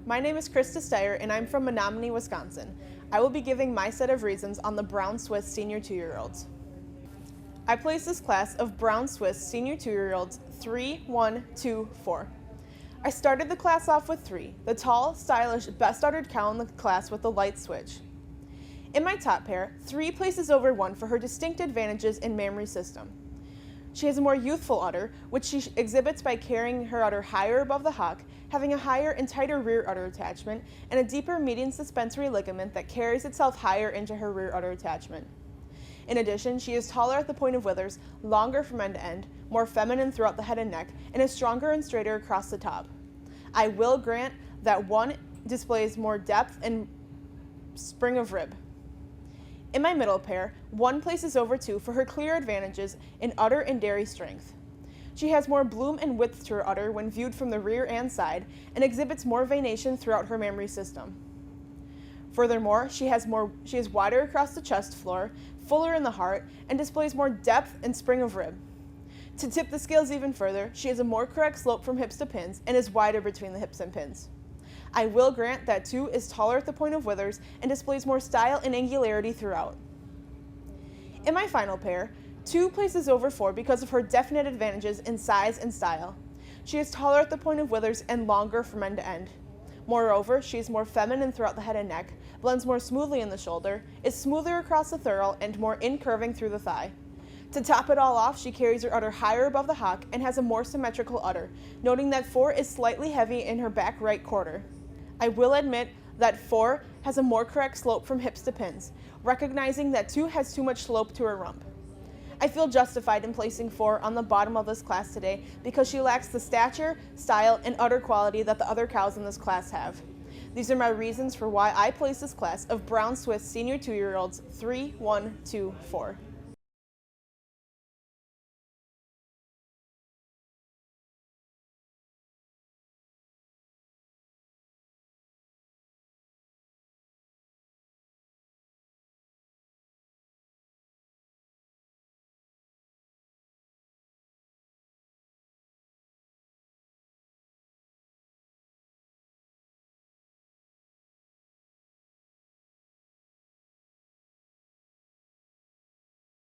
My name is Krista Styer, and I'm from Menominee, Wisconsin. I will be giving my set of reasons on the Brown Swiss Senior 2-year-olds. I placed this class of Brown Swiss Senior 2-year-olds 3, 1, 2, 4. I started the class off with 3, the tall, stylish, best-uttered cow in the class with the light switch. In my top pair, 3 places over 1 for her distinct advantages in mammary system. She has a more youthful udder, which she exhibits by carrying her udder higher above the hock, having a higher and tighter rear udder attachment, and a deeper median suspensory ligament that carries itself higher into her rear udder attachment. In addition, she is taller at the point of withers, longer from end to end, more feminine throughout the head and neck, and is stronger and straighter across the top. I will grant that 1 displays more depth and spring of rib. In my middle pair, 1 places over 2 for her clear advantages in udder and dairy strength. She has more bloom and width to her udder when viewed from the rear and side, and exhibits more venation throughout her mammary system. Furthermore, she is wider across the chest floor, fuller in the heart, and displays more depth and spring of rib. To tip the scales even further, she has a more correct slope from hips to pins and is wider between the hips and pins. I will grant that 2 is taller at the point of withers and displays more style and angularity throughout. In my final pair, 2 places over 4 because of her definite advantages in size and style. She is taller at the point of withers and longer from end to end. Moreover, she is more feminine throughout the head and neck, blends more smoothly in the shoulder, is smoother across the thurl, and more incurving through the thigh. To top it all off, she carries her udder higher above the hock and has a more symmetrical udder, noting that 4 is slightly heavy in her back right quarter. I will admit that 4 has a more correct slope from hips to pins, recognizing that 2 has too much slope to her rump. I feel justified in placing 4 on the bottom of this class today because she lacks the stature, style, and udder quality that the other cows in this class have. These are my reasons for why I place this class of Brown Swiss Senior 2-year-olds 3, 1, 2, 4.